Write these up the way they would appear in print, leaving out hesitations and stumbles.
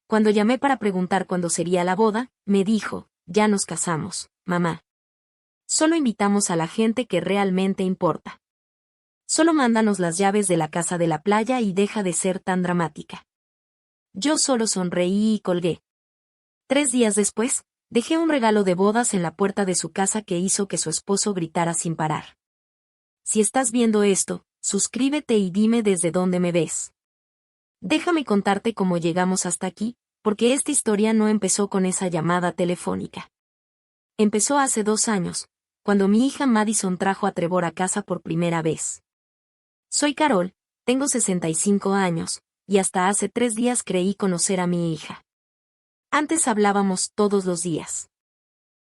Cuando llamé para preguntar cuándo sería la boda, me dijo, ya nos casamos, mamá. Solo invitamos a la gente que realmente importa. Solo mándanos las llaves de la casa de la playa y deja de ser tan dramática. Yo solo sonreí y colgué. 3 días después, dejé un regalo de bodas en la puerta de su casa que hizo que su esposo gritara sin parar. Si estás viendo esto, suscríbete y dime desde dónde me ves. Déjame contarte cómo llegamos hasta aquí, porque esta historia no empezó con esa llamada telefónica. Empezó hace 2 años, cuando mi hija Madison trajo a Trevor a casa por primera vez. Soy Carol, tengo 65 años, y hasta hace 3 días creí conocer a mi hija. Antes hablábamos todos los días.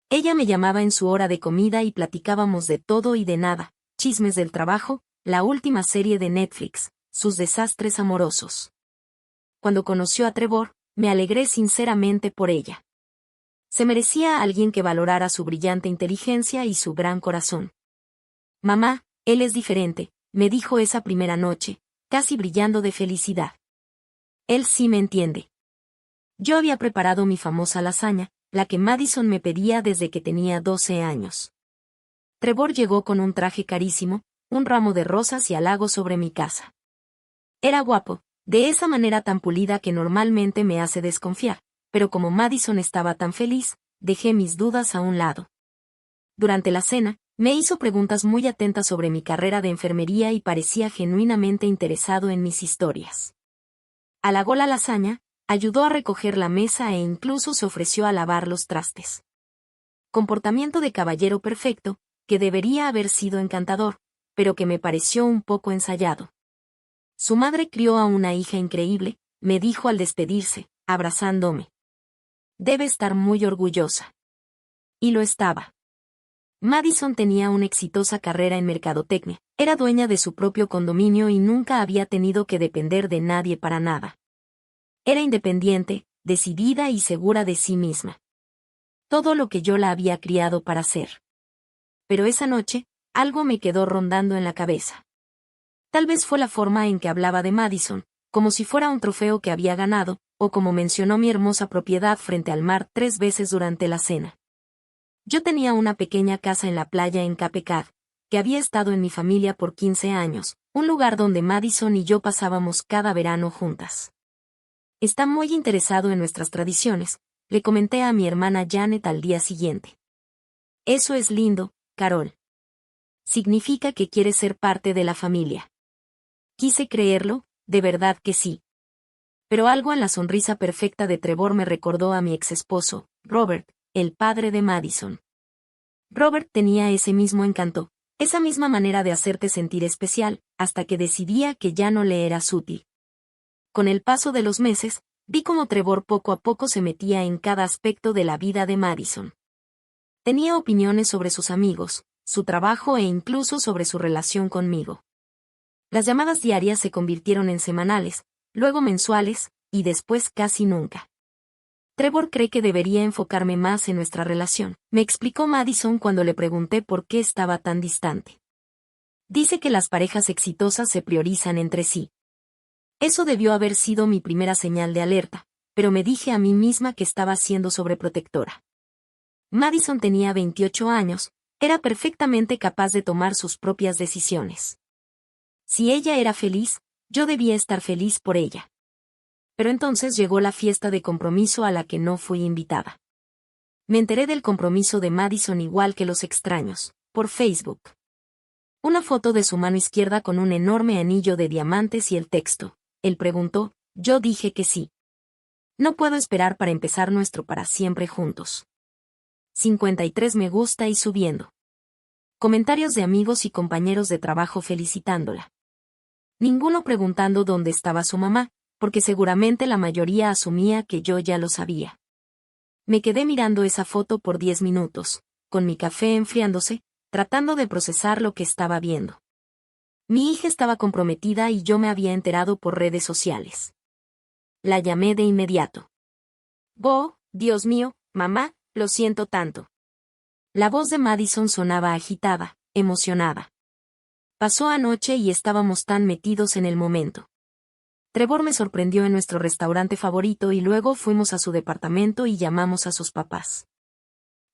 Ella me llamaba en su hora de comida y platicábamos de todo y de nada, chismes del trabajo, la última serie de Netflix, sus desastres amorosos. Cuando conoció a Trevor, me alegré sinceramente por ella. Se merecía a alguien que valorara su brillante inteligencia y su gran corazón. Mamá, él es diferente, me dijo esa primera noche, casi brillando de felicidad. Él sí me entiende. Yo había preparado mi famosa lasaña, la que Madison me pedía desde que tenía 12 años. Trevor llegó con un traje carísimo, un ramo de rosas y halagos sobre mi casa. Era guapo, de esa manera tan pulida que normalmente me hace desconfiar, pero como Madison estaba tan feliz, dejé mis dudas a un lado. Durante la cena, me hizo preguntas muy atentas sobre mi carrera de enfermería y parecía genuinamente interesado en mis historias. Halagó la lasaña, ayudó a recoger la mesa e incluso se ofreció a lavar los trastes. Comportamiento de caballero perfecto, que debería haber sido encantador, pero que me pareció un poco ensayado. Su madre crió a una hija increíble, me dijo al despedirse, abrazándome. Debe estar muy orgullosa. Y lo estaba. Madison tenía una exitosa carrera en mercadotecnia, era dueña de su propio condominio y nunca había tenido que depender de nadie para nada. Era independiente, decidida y segura de sí misma. Todo lo que yo la había criado para ser. Pero esa noche, algo me quedó rondando en la cabeza. Tal vez fue la forma en que hablaba de Madison, como si fuera un trofeo que había ganado, o como mencionó mi hermosa propiedad frente al mar 3 veces durante la cena. Yo tenía una pequeña casa en la playa en Cape Cod, que había estado en mi familia por 15 años, un lugar donde Madison y yo pasábamos cada verano juntas. Está muy interesado en nuestras tradiciones, le comenté a mi hermana Janet al día siguiente. Eso es lindo, Carol. Significa que quiere ser parte de la familia. Quise creerlo, de verdad que sí. Pero algo en la sonrisa perfecta de Trevor me recordó a mi exesposo, Robert, el padre de Madison. Robert tenía ese mismo encanto, esa misma manera de hacerte sentir especial, hasta que decidía que ya no le eras útil. Con el paso de los meses, vi cómo Trevor poco a poco se metía en cada aspecto de la vida de Madison. Tenía opiniones sobre sus amigos, su trabajo e incluso sobre su relación conmigo. Las llamadas diarias se convirtieron en semanales, luego mensuales, y después casi nunca. Trevor cree que debería enfocarme más en nuestra relación, me explicó Madison cuando le pregunté por qué estaba tan distante. Dice que las parejas exitosas se priorizan entre sí. Eso debió haber sido mi primera señal de alerta, pero me dije a mí misma que estaba siendo sobreprotectora. Madison tenía 28 años, era perfectamente capaz de tomar sus propias decisiones. Si ella era feliz, yo debía estar feliz por ella. Pero entonces llegó la fiesta de compromiso a la que no fui invitada. Me enteré del compromiso de Madison igual que los extraños, por Facebook. Una foto de su mano izquierda con un enorme anillo de diamantes y el texto. Él preguntó, yo dije que sí. No puedo esperar para empezar nuestro para siempre juntos. 53 me gusta y subiendo. Comentarios de amigos y compañeros de trabajo felicitándola. Ninguno preguntando dónde estaba su mamá, porque seguramente la mayoría asumía que yo ya lo sabía. Me quedé mirando esa foto por 10 minutos, con mi café enfriándose, tratando de procesar lo que estaba viendo. Mi hija estaba comprometida y yo me había enterado por redes sociales. La llamé de inmediato. Dios mío, mamá, lo siento tanto. La voz de Madison sonaba agitada, emocionada. Pasó anoche y estábamos tan metidos en el momento. Trevor me sorprendió en nuestro restaurante favorito y luego fuimos a su departamento y llamamos a sus papás.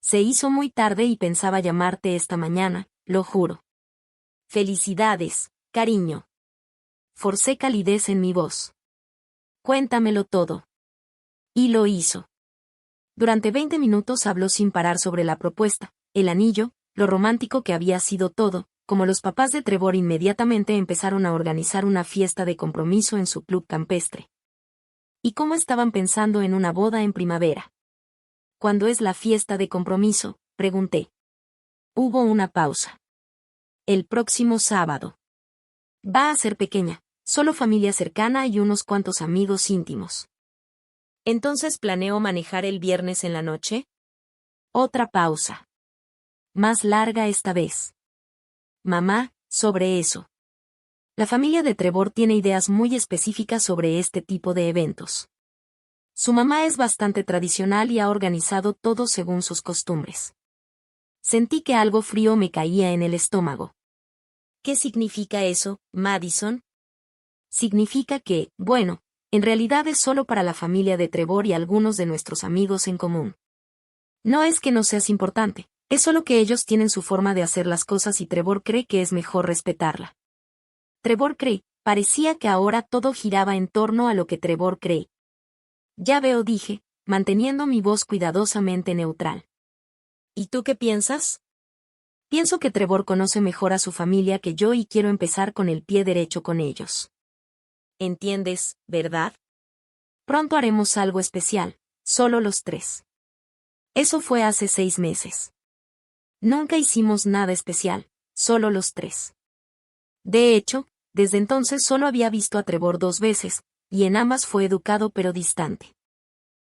Se hizo muy tarde y pensaba llamarte esta mañana, lo juro. Felicidades, cariño. Forcé calidez en mi voz. Cuéntamelo todo. Y lo hizo. Durante 20 minutos habló sin parar sobre la propuesta, el anillo, lo romántico que había sido todo, como los papás de Trevor inmediatamente empezaron a organizar una fiesta de compromiso en su club campestre. Y cómo estaban pensando en una boda en primavera. ¿Cuándo es la fiesta de compromiso?, pregunté. Hubo una pausa. El próximo sábado. Va a ser pequeña, solo familia cercana y unos cuantos amigos íntimos. ¿Entonces planeo manejar el viernes en la noche? Otra pausa. Más larga esta vez. Mamá, sobre eso. La familia de Trevor tiene ideas muy específicas sobre este tipo de eventos. Su mamá es bastante tradicional y ha organizado todo según sus costumbres. Sentí que algo frío me caía en el estómago. ¿Qué significa eso, Madison? Significa que, bueno, en realidad es solo para la familia de Trevor y algunos de nuestros amigos en común. No es que no seas importante, es solo que ellos tienen su forma de hacer las cosas y Trevor cree que es mejor respetarla. Trevor cree, parecía que ahora todo giraba en torno a lo que Trevor cree. Ya veo, dije, manteniendo mi voz cuidadosamente neutral. ¿Y tú qué piensas? Pienso que Trevor conoce mejor a su familia que yo y quiero empezar con el pie derecho con ellos. ¿Entiendes, verdad? Pronto haremos algo especial, solo los tres. Eso fue hace 6 meses. Nunca hicimos nada especial, solo los tres. De hecho, desde entonces solo había visto a Trevor 2 veces, y en ambas fue educado pero distante.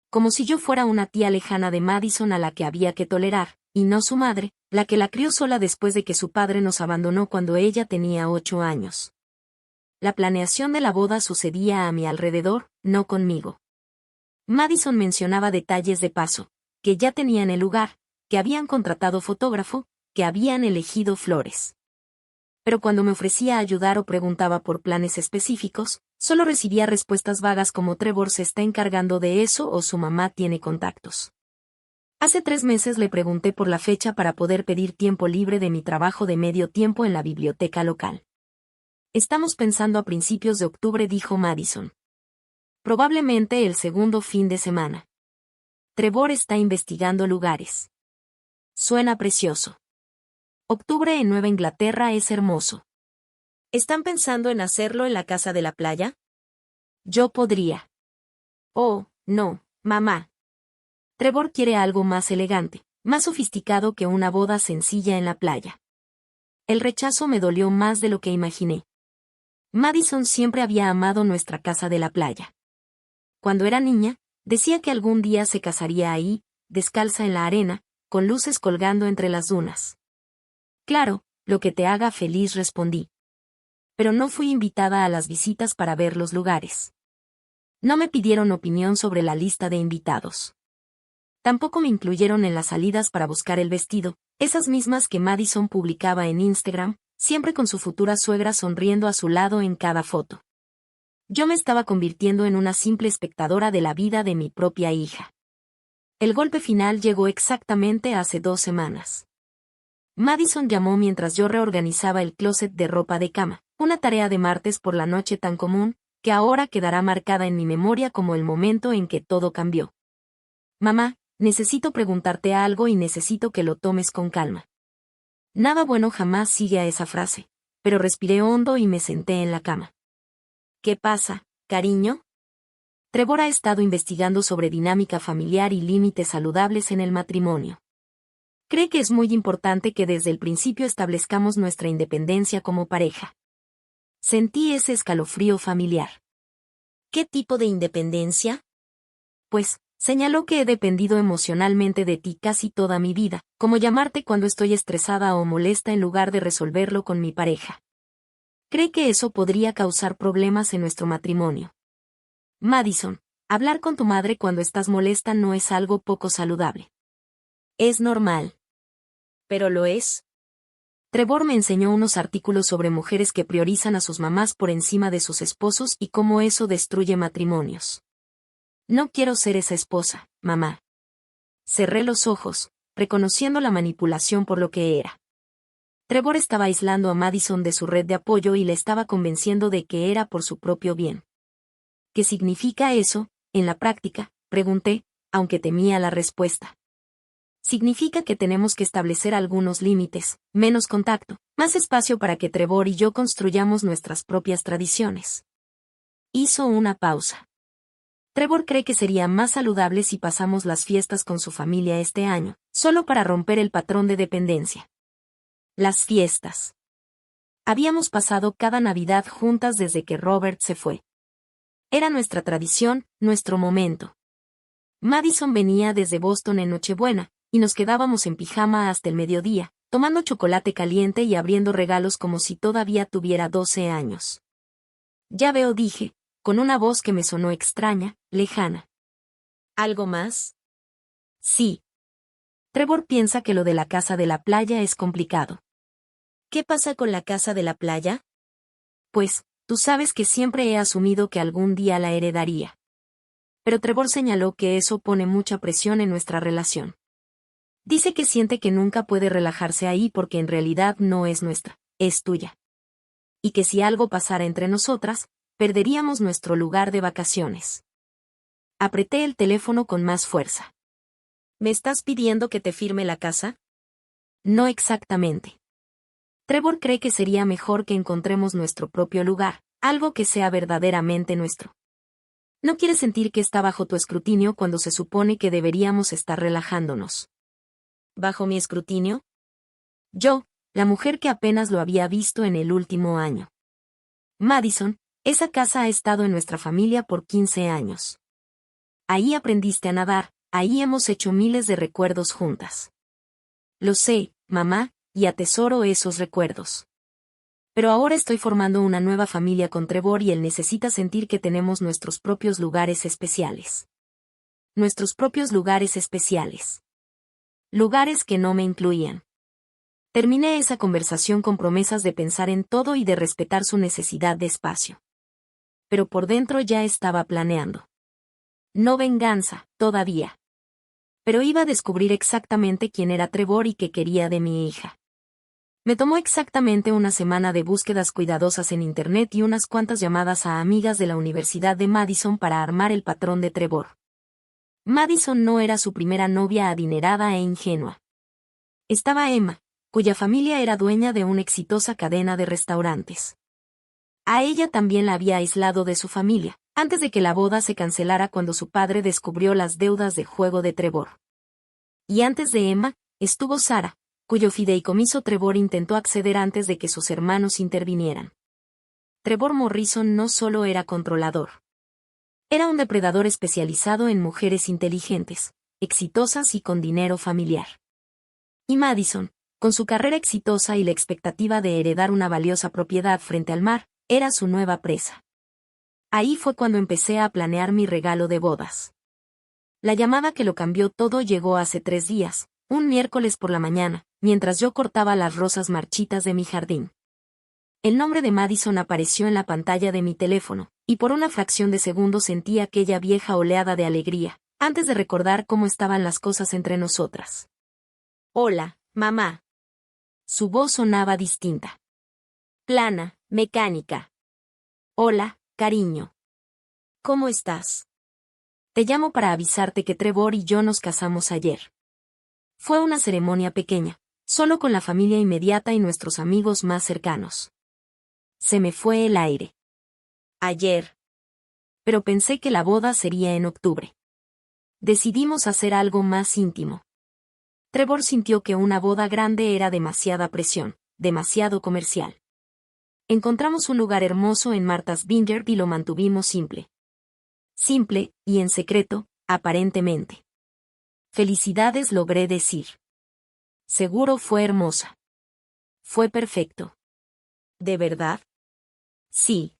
Como si yo fuera una tía lejana de Madison a la que había que tolerar, y no su madre, la que la crió sola después de que su padre nos abandonó cuando ella tenía 8 años. La planeación de la boda sucedía a mi alrededor, no conmigo. Madison mencionaba detalles de paso, que ya tenían el lugar, que habían contratado fotógrafo, que habían elegido flores. Pero cuando me ofrecía ayudar o preguntaba por planes específicos, solo recibía respuestas vagas como Trevor se está encargando de eso o su mamá tiene contactos. Hace 3 meses le pregunté por la fecha para poder pedir tiempo libre de mi trabajo de medio tiempo en la biblioteca local. Estamos pensando a principios de octubre, dijo Madison. Probablemente el segundo fin de semana. Trevor está investigando lugares. Suena precioso. Octubre en Nueva Inglaterra es hermoso. ¿Están pensando en hacerlo en la casa de la playa? Yo podría. Oh, no, mamá. Trevor quiere algo más elegante, más sofisticado que una boda sencilla en la playa. El rechazo me dolió más de lo que imaginé. Madison siempre había amado nuestra casa de la playa. Cuando era niña, decía que algún día se casaría ahí, descalza en la arena, con luces colgando entre las dunas. Claro, lo que te haga feliz, respondí. Pero no fui invitada a las visitas para ver los lugares. No me pidieron opinión sobre la lista de invitados. Tampoco me incluyeron en las salidas para buscar el vestido, esas mismas que Madison publicaba en Instagram, siempre con su futura suegra sonriendo a su lado en cada foto. Yo me estaba convirtiendo en una simple espectadora de la vida de mi propia hija. El golpe final llegó exactamente hace 2 semanas. Madison llamó mientras yo reorganizaba el closet de ropa de cama, una tarea de martes por la noche tan común, que ahora quedará marcada en mi memoria como el momento en que todo cambió. Mamá, necesito preguntarte algo y necesito que lo tomes con calma. Nada bueno jamás sigue a esa frase, pero respiré hondo y me senté en la cama. ¿Qué pasa, cariño? Trevor ha estado investigando sobre dinámica familiar y límites saludables en el matrimonio. Cree que es muy importante que desde el principio establezcamos nuestra independencia como pareja. Sentí ese escalofrío familiar. ¿Qué tipo de independencia? Pues, señaló que he dependido emocionalmente de ti casi toda mi vida, como llamarte cuando estoy estresada o molesta en lugar de resolverlo con mi pareja. Cree que eso podría causar problemas en nuestro matrimonio. Madison, hablar con tu madre cuando estás molesta no es algo poco saludable. Es normal. ¿Pero lo es? Trevor me enseñó unos artículos sobre mujeres que priorizan a sus mamás por encima de sus esposos y cómo eso destruye matrimonios. No quiero ser esa esposa, mamá. Cerré los ojos, reconociendo la manipulación por lo que era. Trevor estaba aislando a Madison de su red de apoyo y le estaba convenciendo de que era por su propio bien. ¿Qué significa eso, en la práctica?, pregunté, aunque temía la respuesta. Significa que tenemos que establecer algunos límites, menos contacto, más espacio para que Trevor y yo construyamos nuestras propias tradiciones. Hizo una pausa. Trevor cree que sería más saludable si pasamos las fiestas con su familia este año, solo para romper el patrón de dependencia. Las fiestas. Habíamos pasado cada Navidad juntas desde que Robert se fue. Era nuestra tradición, nuestro momento. Madison venía desde Boston en Nochebuena, y nos quedábamos en pijama hasta el mediodía, tomando chocolate caliente y abriendo regalos como si todavía tuviera 12 años. Ya veo, dije, con una voz que me sonó extraña, lejana. ¿Algo más? Sí. Trevor piensa que lo de la casa de la playa es complicado. ¿Qué pasa con la casa de la playa? Pues, tú sabes que siempre he asumido que algún día la heredaría. Pero Trevor señaló que eso pone mucha presión en nuestra relación. Dice que siente que nunca puede relajarse ahí porque en realidad no es nuestra, es tuya. Y que si algo pasara entre nosotras, perderíamos nuestro lugar de vacaciones. Apreté el teléfono con más fuerza. ¿Me estás pidiendo que te firme la casa? No exactamente. Trevor cree que sería mejor que encontremos nuestro propio lugar, algo que sea verdaderamente nuestro. No quiere sentir que está bajo tu escrutinio cuando se supone que deberíamos estar relajándonos. ¿Bajo mi escrutinio? Yo, la mujer que apenas lo había visto en el último año. Madison, esa casa ha estado en nuestra familia por 15 años. Ahí aprendiste a nadar, ahí hemos hecho miles de recuerdos juntas. Lo sé, mamá, y atesoro esos recuerdos. Pero ahora estoy formando una nueva familia con Trevor y él necesita sentir que tenemos nuestros propios lugares especiales. Nuestros propios lugares especiales. Lugares que no me incluían. Terminé esa conversación con promesas de pensar en todo y de respetar su necesidad de espacio. Pero por dentro ya estaba planeando. No venganza, todavía. Pero iba a descubrir exactamente quién era Trevor y qué quería de mi hija. Me tomó exactamente una semana de búsquedas cuidadosas en internet y unas cuantas llamadas a amigas de la Universidad de Madison para armar el patrón de Trevor. Madison no era su primera novia adinerada e ingenua. Estaba Emma, cuya familia era dueña de una exitosa cadena de restaurantes. A ella también la había aislado de su familia, antes de que la boda se cancelara cuando su padre descubrió las deudas de juego de Trevor. Y antes de Emma, estuvo Sara, cuyo fideicomiso Trevor intentó acceder antes de que sus hermanos intervinieran. Trevor Morrison no solo era controlador. Era un depredador especializado en mujeres inteligentes, exitosas y con dinero familiar. Y Madison, con su carrera exitosa y la expectativa de heredar una valiosa propiedad frente al mar, era su nueva presa. Ahí fue cuando empecé a planear mi regalo de bodas. La llamada que lo cambió todo llegó hace 3 días, un miércoles por la mañana, mientras yo cortaba las rosas marchitas de mi jardín. El nombre de Madison apareció en la pantalla de mi teléfono, y por una fracción de segundo sentí aquella vieja oleada de alegría, antes de recordar cómo estaban las cosas entre nosotras. Hola, mamá. Su voz sonaba distinta. Plana, mecánica. Hola, cariño. ¿Cómo estás? Te llamo para avisarte que Trevor y yo nos casamos ayer. Fue una ceremonia pequeña, solo con la familia inmediata y nuestros amigos más cercanos. Se me fue el aire. Ayer. Pero pensé que la boda sería en octubre. Decidimos hacer algo más íntimo. Trevor sintió que una boda grande era demasiada presión, demasiado comercial. Encontramos un lugar hermoso en Martha's Vineyard y lo mantuvimos simple. Simple, y en secreto, aparentemente. Felicidades, logré decir. Seguro fue hermosa. Fue perfecto. ¿De verdad? Sí.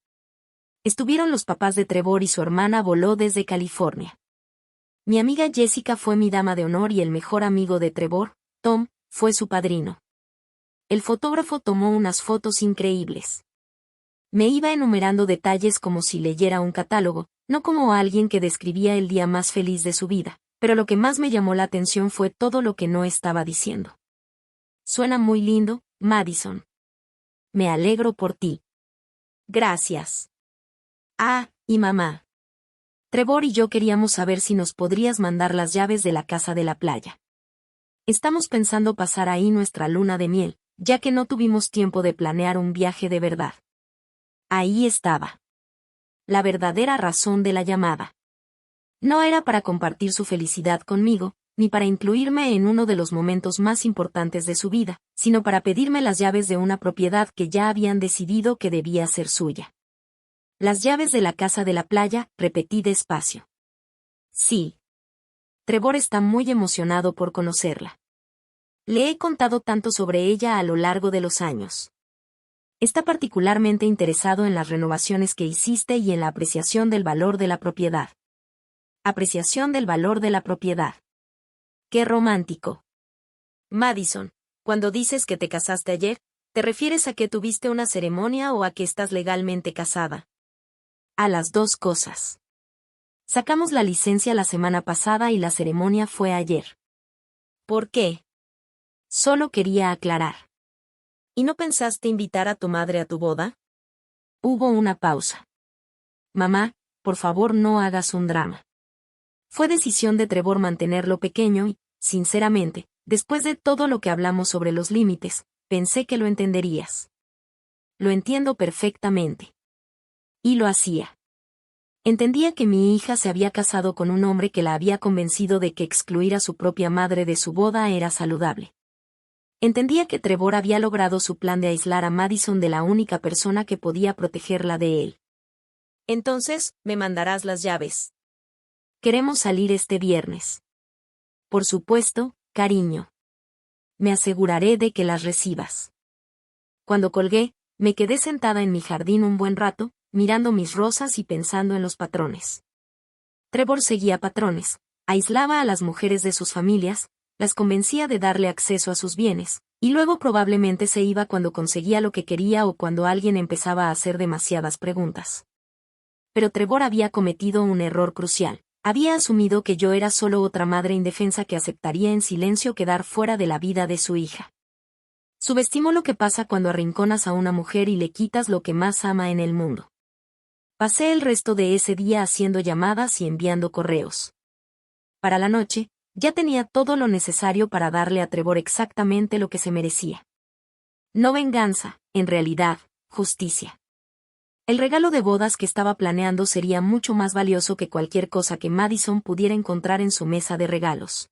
Estuvieron los papás de Trevor y su hermana voló desde California. Mi amiga Jessica fue mi dama de honor y el mejor amigo de Trevor, Tom, fue su padrino. el fotógrafo tomó unas fotos increíbles. Me iba enumerando detalles como si leyera un catálogo, no como alguien que describía el día más feliz de su vida, pero lo que más me llamó la atención fue todo lo que no estaba diciendo. Suena muy lindo, Madison. Me alegro por ti. Gracias. Ah, y mamá. Trevor y yo queríamos saber si nos podrías mandar las llaves de la casa de la playa. Estamos pensando pasar ahí nuestra luna de miel, ya que no tuvimos tiempo de planear un viaje de verdad. Ahí estaba. La verdadera razón de la llamada. No era para compartir su felicidad conmigo, ni para incluirme en uno de los momentos más importantes de su vida, sino para pedirme las llaves de una propiedad que ya habían decidido que debía ser suya. Las llaves de la casa de la playa, repetí despacio. Sí. Trevor está muy emocionado por conocerla. Le he contado tanto sobre ella a lo largo de los años. Está particularmente interesado en las renovaciones que hiciste y en la apreciación del valor de la propiedad. Apreciación del valor de la propiedad. ¡Qué romántico! Madison, cuando dices que te casaste ayer, ¿te refieres a que tuviste una ceremonia o a que estás legalmente casada? A las dos cosas. Sacamos la licencia la semana pasada y la ceremonia fue ayer. ¿Por qué? Solo quería aclarar. ¿Y no pensaste invitar a tu madre a tu boda? Hubo una pausa. Mamá, por favor no hagas un drama. Fue decisión de Trevor mantenerlo pequeño y, sinceramente, después de todo lo que hablamos sobre los límites, pensé que lo entenderías. Lo entiendo perfectamente. Y lo hacía. Entendía que mi hija se había casado con un hombre que la había convencido de que excluir a su propia madre de su boda era saludable. Entendía que Trevor había logrado su plan de aislar a Madison de la única persona que podía protegerla de él. Entonces, me mandarás las llaves. Queremos salir este viernes. Por supuesto, cariño. Me aseguraré de que las recibas. Cuando colgué, me quedé sentada en mi jardín un buen rato, mirando mis rosas y pensando en los patrones. Trevor seguía patrones, aislaba a las mujeres de sus familias, las convencía de darle acceso a sus bienes, y luego probablemente se iba cuando conseguía lo que quería o cuando alguien empezaba a hacer demasiadas preguntas. Pero Trevor había cometido un error crucial. Había asumido que yo era solo otra madre indefensa que aceptaría en silencio quedar fuera de la vida de su hija. Subestimó lo que pasa cuando arrinconas a una mujer y le quitas lo que más ama en el mundo. Pasé el resto de ese día haciendo llamadas y enviando correos. Para la noche, ya tenía todo lo necesario para darle a Trevor exactamente lo que se merecía. No venganza, en realidad, justicia. El regalo de bodas que estaba planeando sería mucho más valioso que cualquier cosa que Madison pudiera encontrar en su mesa de regalos.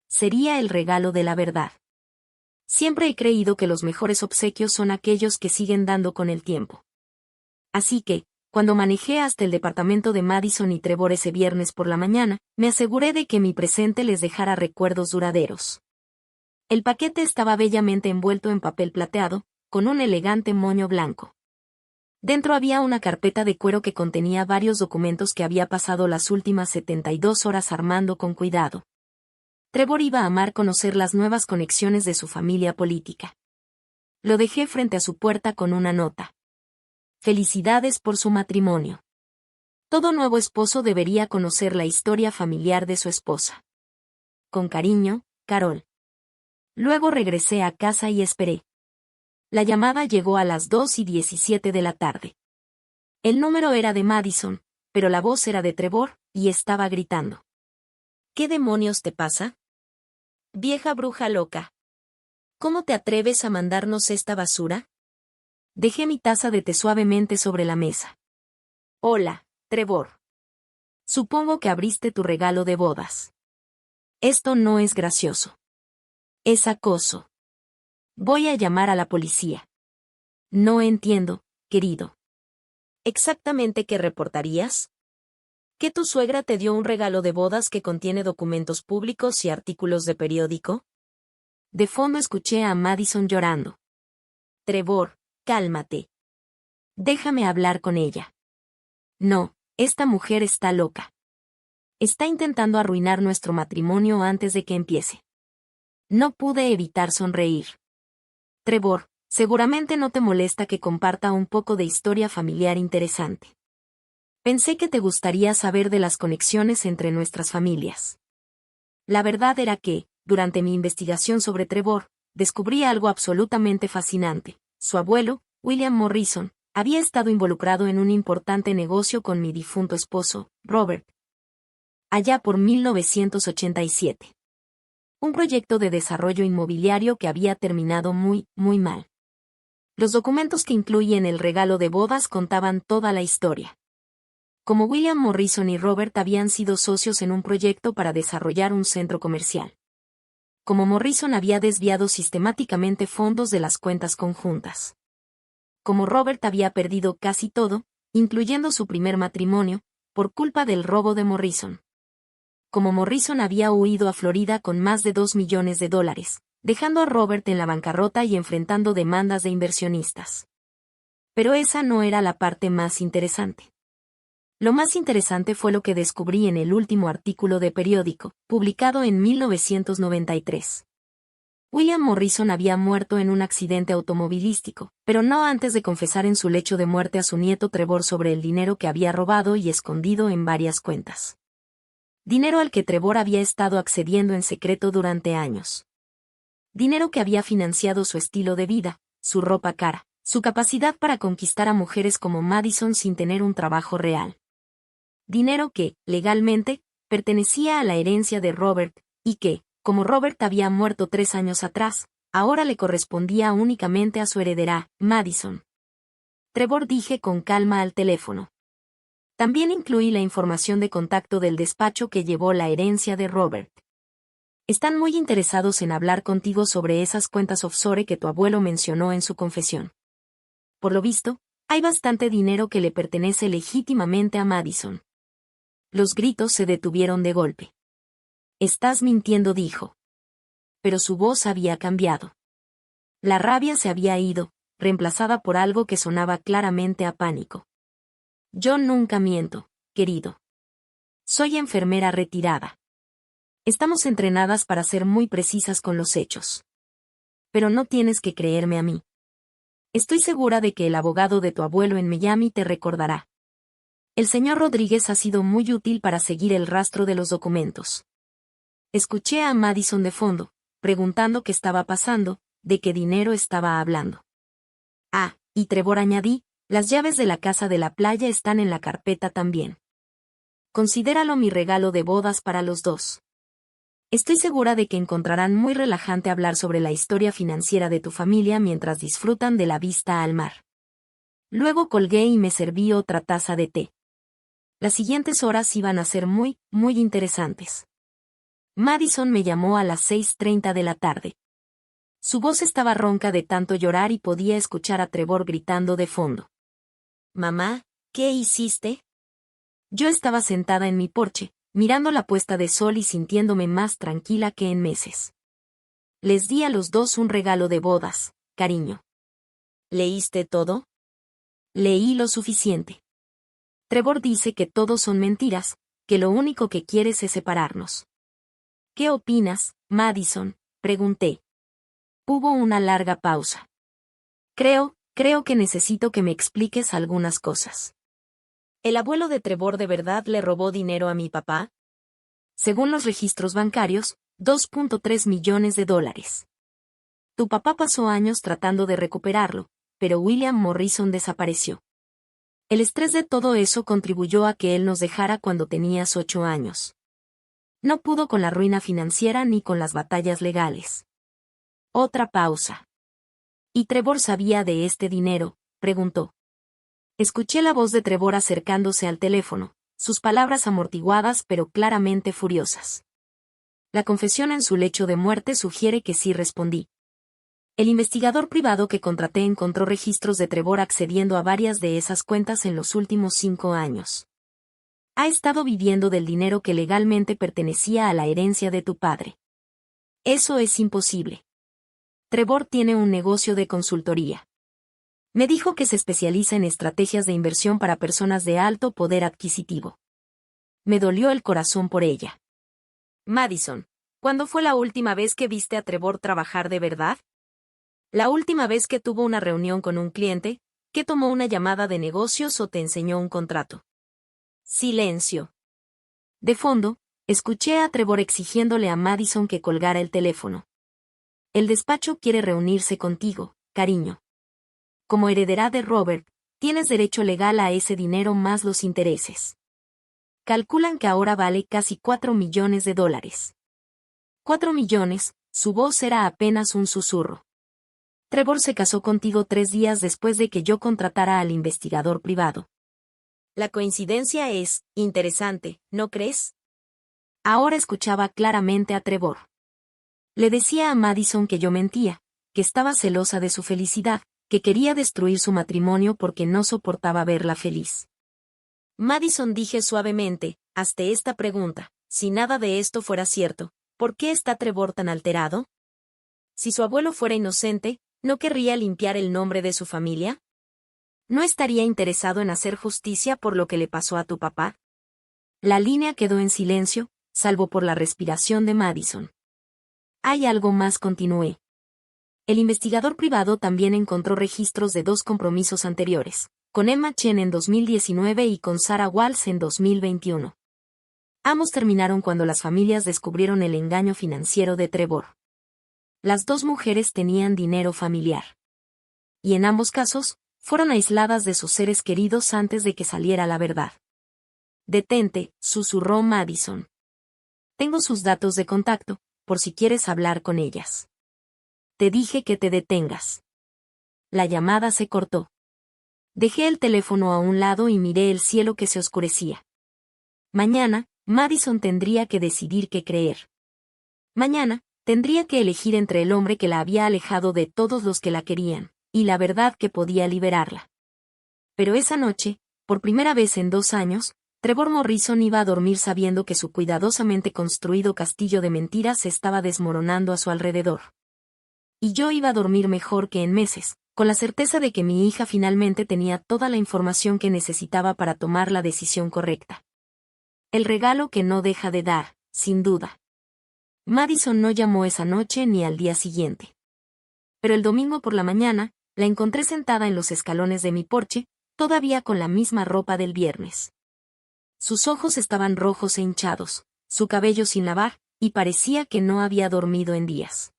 Sería el regalo de la verdad. Siempre he creído que los mejores obsequios son aquellos que siguen dando con el tiempo. Así que, cuando manejé hasta el departamento de Madison y Trevor ese viernes por la mañana, me aseguré de que mi presente les dejara recuerdos duraderos. El paquete estaba bellamente envuelto en papel plateado, con un elegante moño blanco. Dentro había una carpeta de cuero que contenía varios documentos que había pasado las últimas 72 horas armando con cuidado. Trevor iba a amar conocer las nuevas conexiones de su familia política. Lo dejé frente a su puerta con una nota. Felicidades por su matrimonio. Todo nuevo esposo debería conocer la historia familiar de su esposa. Con cariño, Carol. Luego regresé a casa y esperé. La llamada llegó a las 2:17 de la tarde. El número era de Madison, pero la voz era de Trevor, y estaba gritando. ¿Qué demonios te pasa? Vieja bruja loca. ¿Cómo te atreves a mandarnos esta basura? Dejé mi taza de té suavemente sobre la mesa. Hola, Trevor. Supongo que abriste tu regalo de bodas. Esto no es gracioso. Es acoso. Voy a llamar a la policía. No entiendo, querido. ¿Exactamente qué reportarías? ¿Que tu suegra te dio un regalo de bodas que contiene documentos públicos y artículos de periódico? De fondo escuché a Madison llorando. Trevor, cálmate. Déjame hablar con ella. No, esta mujer está loca. Está intentando arruinar nuestro matrimonio antes de que empiece. No pude evitar sonreír. Trevor, seguramente no te molesta que comparta un poco de historia familiar interesante. Pensé que te gustaría saber de las conexiones entre nuestras familias. La verdad era que, durante mi investigación sobre Trevor, descubrí algo absolutamente fascinante. Su abuelo, William Morrison, había estado involucrado en un importante negocio con mi difunto esposo, Robert, allá por 1987. Un proyecto de desarrollo inmobiliario que había terminado muy, muy mal. Los documentos que incluyen el regalo de bodas contaban toda la historia. Como William Morrison y Robert habían sido socios en un proyecto para desarrollar un centro comercial. Como Morrison había desviado sistemáticamente fondos de las cuentas conjuntas. Como Robert había perdido casi todo, incluyendo su primer matrimonio, por culpa del robo de Morrison. Como Morrison había huido a Florida con más de $2 millones, dejando a Robert en la bancarrota y enfrentando demandas de inversionistas. Pero esa no era la parte más interesante. Lo más interesante fue lo que descubrí en el último artículo de periódico, publicado en 1993. William Morrison había muerto en un accidente automovilístico, pero no antes de confesar en su lecho de muerte a su nieto Trevor sobre el dinero que había robado y escondido en varias cuentas. Dinero al que Trevor había estado accediendo en secreto durante años. Dinero que había financiado su estilo de vida, su ropa cara, su capacidad para conquistar a mujeres como Madison sin tener un trabajo real. Dinero que, legalmente, pertenecía a la herencia de Robert, y que, como Robert había muerto 3 años atrás, ahora le correspondía únicamente a su heredera, Madison. Trevor, dije con calma al teléfono. También incluí la información de contacto del despacho que llevó la herencia de Robert. Están muy interesados en hablar contigo sobre esas cuentas offshore que tu abuelo mencionó en su confesión. Por lo visto, hay bastante dinero que le pertenece legítimamente a Madison. Los gritos se detuvieron de golpe. Estás mintiendo, dijo. Pero su voz había cambiado. La rabia se había ido, reemplazada por algo que sonaba claramente a pánico. Yo nunca miento, querido. Soy enfermera retirada. Estamos entrenadas para ser muy precisas con los hechos. Pero no tienes que creerme a mí. Estoy segura de que el abogado de tu abuelo en Miami te recordará. El señor Rodríguez ha sido muy útil para seguir el rastro de los documentos. Escuché a Madison de fondo, preguntando qué estaba pasando, de qué dinero estaba hablando. Ah, y Trevor, añadí, las llaves de la casa de la playa están en la carpeta también. Considéralo mi regalo de bodas para los dos. Estoy segura de que encontrarán muy relajante hablar sobre la historia financiera de tu familia mientras disfrutan de la vista al mar. Luego colgué y me serví otra taza de té. Las siguientes horas iban a ser muy, muy interesantes. Madison me llamó a las 6:30 de la tarde. Su voz estaba ronca de tanto llorar y podía escuchar a Trevor gritando de fondo. Mamá, ¿qué hiciste? Yo estaba sentada en mi porche, mirando la puesta de sol y sintiéndome más tranquila que en meses. Les di a los dos un regalo de bodas, cariño. ¿Leíste todo? Leí lo suficiente. Trevor dice que todo son mentiras, que lo único que quieres es separarnos. ¿Qué opinas, Madison?, pregunté. Hubo una larga pausa. Creo que necesito que me expliques algunas cosas. ¿El abuelo de Trevor de verdad le robó dinero a mi papá? Según los registros bancarios, $2.3 millones. Tu papá pasó años tratando de recuperarlo, pero William Morrison desapareció. El estrés de todo eso contribuyó a que él nos dejara cuando tenías 8 años. No pudo con la ruina financiera ni con las batallas legales. Otra pausa. ¿Y Trevor sabía de este dinero?, preguntó. Escuché la voz de Trevor acercándose al teléfono, sus palabras amortiguadas pero claramente furiosas. La confesión en su lecho de muerte sugiere que sí, respondí. El investigador privado que contraté encontró registros de Trevor accediendo a varias de esas cuentas en los últimos 5 años. Ha estado viviendo del dinero que legalmente pertenecía a la herencia de tu padre. Eso es imposible. Trevor tiene un negocio de consultoría. Me dijo que se especializa en estrategias de inversión para personas de alto poder adquisitivo. Me dolió el corazón por ella. Madison, ¿cuándo fue la última vez que viste a Trevor trabajar de verdad? La última vez que tuvo una reunión con un cliente, que tomó una llamada de negocios o te enseñó un contrato. Silencio. De fondo, escuché a Trevor exigiéndole a Madison que colgara el teléfono. El despacho quiere reunirse contigo, cariño. Como heredera de Robert, tienes derecho legal a ese dinero más los intereses. Calculan que ahora vale casi $4 millones. $4 millones, su voz era apenas un susurro. Trevor se casó contigo 3 días después de que yo contratara al investigador privado. La coincidencia es interesante, ¿no crees? Ahora escuchaba claramente a Trevor. Le decía a Madison que yo mentía, que estaba celosa de su felicidad, que quería destruir su matrimonio porque no soportaba verla feliz. Madison, dije suavemente, hazte esta pregunta, si nada de esto fuera cierto, ¿por qué está Trevor tan alterado? Si su abuelo fuera inocente, ¿no querría limpiar el nombre de su familia? ¿No estaría interesado en hacer justicia por lo que le pasó a tu papá? La línea quedó en silencio, salvo por la respiración de Madison. Hay algo más, continué. El investigador privado también encontró registros de 2 compromisos anteriores, con Emma Chen en 2019 y con Sarah Walsh en 2021. Ambos terminaron cuando las familias descubrieron el engaño financiero de Trevor. Las 2 mujeres tenían dinero familiar. Y en ambos casos, fueron aisladas de sus seres queridos antes de que saliera la verdad. Detente, susurró Madison. Tengo sus datos de contacto, por si quieres hablar con ellas. Te dije que te detengas. La llamada se cortó. Dejé el teléfono a un lado y miré el cielo que se oscurecía. Mañana, Madison tendría que decidir qué creer. Mañana, tendría que elegir entre el hombre que la había alejado de todos los que la querían, y la verdad que podía liberarla. Pero esa noche, por primera vez en 2 años, Trevor Morrison iba a dormir sabiendo que su cuidadosamente construido castillo de mentiras se estaba desmoronando a su alrededor. Y yo iba a dormir mejor que en meses, con la certeza de que mi hija finalmente tenía toda la información que necesitaba para tomar la decisión correcta. El regalo que no deja de dar, sin duda. Madison no llamó esa noche ni al día siguiente. Pero el domingo por la mañana, la encontré sentada en los escalones de mi porche, todavía con la misma ropa del viernes. Sus ojos estaban rojos e hinchados, su cabello sin lavar, y parecía que no había dormido en días.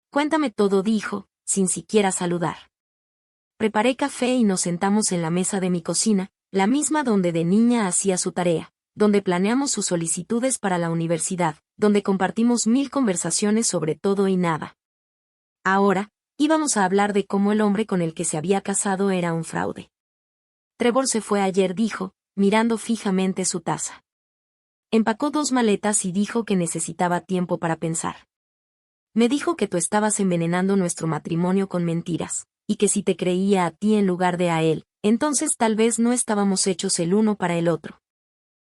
Cuéntame todo, dijo, sin siquiera saludar. Preparé café y nos sentamos en la mesa de mi cocina, la misma donde de niña hacía su tarea, donde planeamos sus solicitudes para la universidad, donde compartimos 1000 conversaciones sobre todo y nada. Ahora, íbamos a hablar de cómo el hombre con el que se había casado era un fraude. Trevor se fue ayer, dijo, mirando fijamente su taza. Empacó 2 maletas y dijo que necesitaba tiempo para pensar. Me dijo que tú estabas envenenando nuestro matrimonio con mentiras, y que si te creía a ti en lugar de a él, entonces tal vez no estábamos hechos el uno para el otro.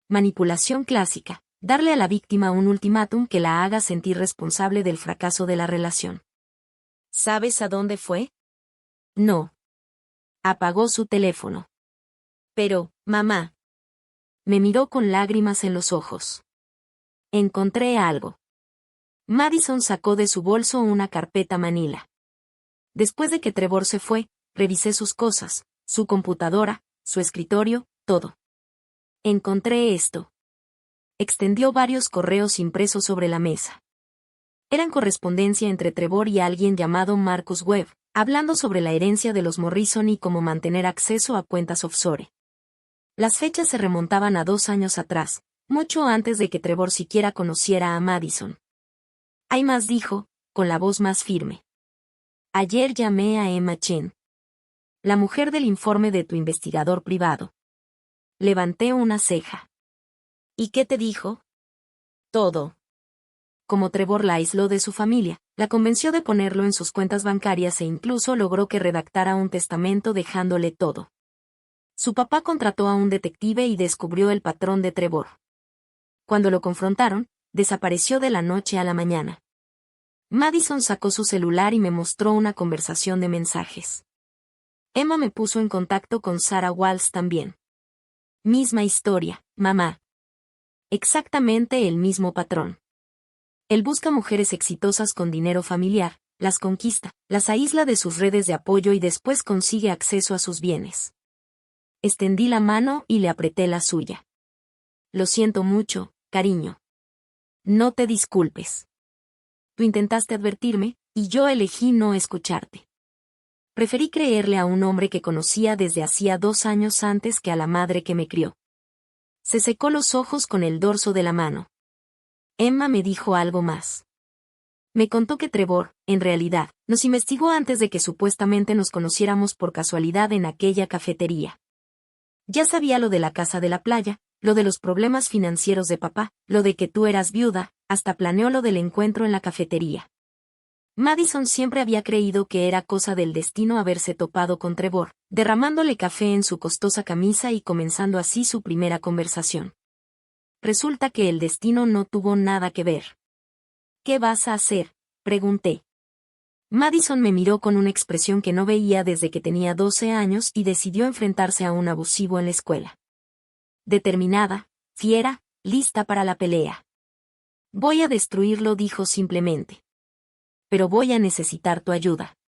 Manipulación clásica, darle a la víctima un ultimátum que la haga sentir responsable del fracaso de la relación. ¿Sabes a dónde fue? No. Apagó su teléfono. Pero, mamá. Me miró con lágrimas en los ojos. Encontré algo. Madison sacó de su bolso una carpeta manila. Después de que Trevor se fue, revisé sus cosas, su computadora, su escritorio, todo. Encontré esto. Extendió varios correos impresos sobre la mesa. Eran correspondencia entre Trevor y alguien llamado Marcus Webb, hablando sobre la herencia de los Morrison y cómo mantener acceso a cuentas offshore. Las fechas se remontaban a 2 años atrás, mucho antes de que Trevor siquiera conociera a Madison. Hay más, dijo, con la voz más firme. Ayer llamé a Emma Chen, la mujer del informe de tu investigador privado. Levanté una ceja. ¿Y qué te dijo? Todo. Como Trevor la aisló de su familia, la convenció de ponerlo en sus cuentas bancarias e incluso logró que redactara un testamento dejándole todo. Su papá contrató a un detective y descubrió el patrón de Trevor. Cuando lo confrontaron, desapareció de la noche a la mañana. Madison sacó su celular y me mostró una conversación de mensajes. Emma me puso en contacto con Sarah Walsh también. Misma historia, mamá. Exactamente el mismo patrón. Él busca mujeres exitosas con dinero familiar, las conquista, las aísla de sus redes de apoyo y después consigue acceso a sus bienes. Extendí la mano y le apreté la suya. Lo siento mucho, cariño. No te disculpes. Tú intentaste advertirme, y yo elegí no escucharte. Preferí creerle a un hombre que conocía desde hacía 2 años antes que a la madre que me crió. Se secó los ojos con el dorso de la mano. Emma me dijo algo más. Me contó que Trevor, en realidad, nos investigó antes de que supuestamente nos conociéramos por casualidad en aquella cafetería. Ya sabía lo de la casa de la playa, lo de los problemas financieros de papá, lo de que tú eras viuda, hasta planeó lo del encuentro en la cafetería. Madison siempre había creído que era cosa del destino haberse topado con Trevor, derramándole café en su costosa camisa y comenzando así su primera conversación. Resulta que el destino no tuvo nada que ver. ¿Qué vas a hacer?, pregunté. Madison me miró con una expresión que no veía desde que tenía 12 años y decidió enfrentarse a un abusivo en la escuela. Determinada, fiera, lista para la pelea. Voy a destruirlo, dijo simplemente. Pero voy a necesitar tu ayuda.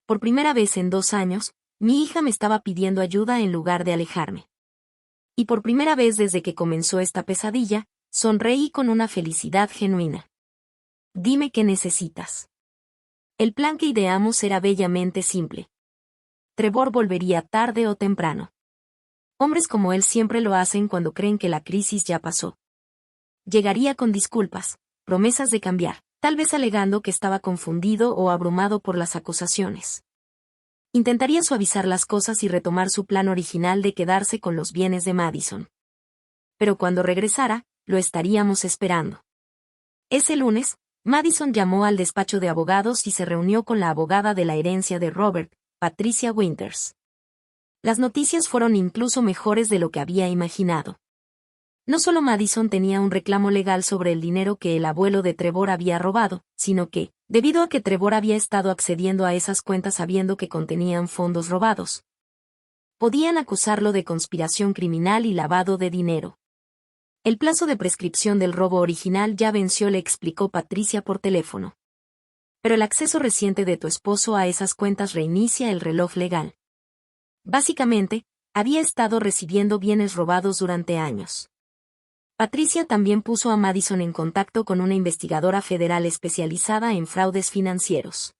Por primera vez en 2 años, mi hija me estaba pidiendo ayuda en lugar de alejarme. Y por primera vez desde que comenzó esta pesadilla, sonreí con una felicidad genuina. Dime qué necesitas. El plan que ideamos era bellamente simple. Trevor volvería tarde o temprano. Hombres como él siempre lo hacen cuando creen que la crisis ya pasó. Llegaría con disculpas, promesas de cambiar, tal vez alegando que estaba confundido o abrumado por las acusaciones. Intentaría suavizar las cosas y retomar su plan original de quedarse con los bienes de Madison. Pero cuando regresara, lo estaríamos esperando. Ese lunes, Madison llamó al despacho de abogados y se reunió con la abogada de la herencia de Robert, Patricia Winters. Las noticias fueron incluso mejores de lo que había imaginado. No solo Madison tenía un reclamo legal sobre el dinero que el abuelo de Trevor había robado, sino que, debido a que Trevor había estado accediendo a esas cuentas sabiendo que contenían fondos robados, podían acusarlo de conspiración criminal y lavado de dinero. El plazo de prescripción del robo original ya venció, le explicó Patricia por teléfono. Pero el acceso reciente de tu esposo a esas cuentas reinicia el reloj legal. Básicamente, había estado recibiendo bienes robados durante años. Patricia también puso a Madison en contacto con una investigadora federal especializada en fraudes financieros.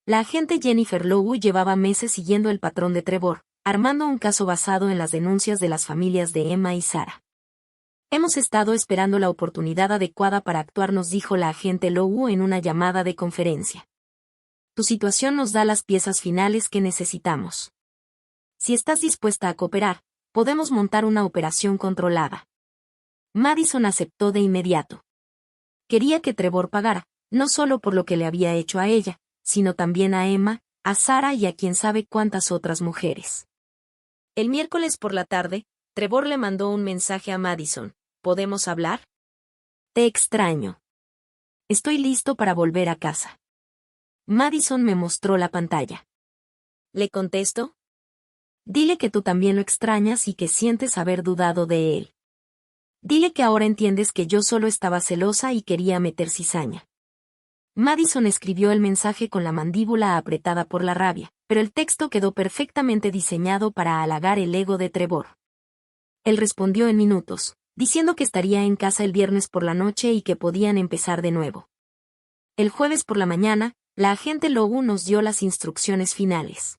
La agente Jennifer Lowe llevaba meses siguiendo el patrón de Trevor, armando un caso basado en las denuncias de las familias de Emma y Sarah. Hemos estado esperando la oportunidad adecuada para actuar, nos dijo la agente Lowe en una llamada de conferencia. Tu situación nos da las piezas finales que necesitamos. Si estás dispuesta a cooperar, podemos montar una operación controlada. Madison aceptó de inmediato. Quería que Trevor pagara, no solo por lo que le había hecho a ella, sino también a Emma, a Sarah y a quién sabe cuántas otras mujeres. El miércoles por la tarde, Trevor le mandó un mensaje a Madison. ¿Podemos hablar? Te extraño. Estoy listo para volver a casa. Madison me mostró la pantalla. ¿Le contesto? Dile que tú también lo extrañas y que sientes haber dudado de él. Dile que ahora entiendes que yo solo estaba celosa y quería meter cizaña. Madison escribió el mensaje con la mandíbula apretada por la rabia, pero el texto quedó perfectamente diseñado para halagar el ego de Trevor. Él respondió en minutos, diciendo que estaría en casa el viernes por la noche y que podían empezar de nuevo. El jueves por la mañana, la agente Lowe nos dio las instrucciones finales.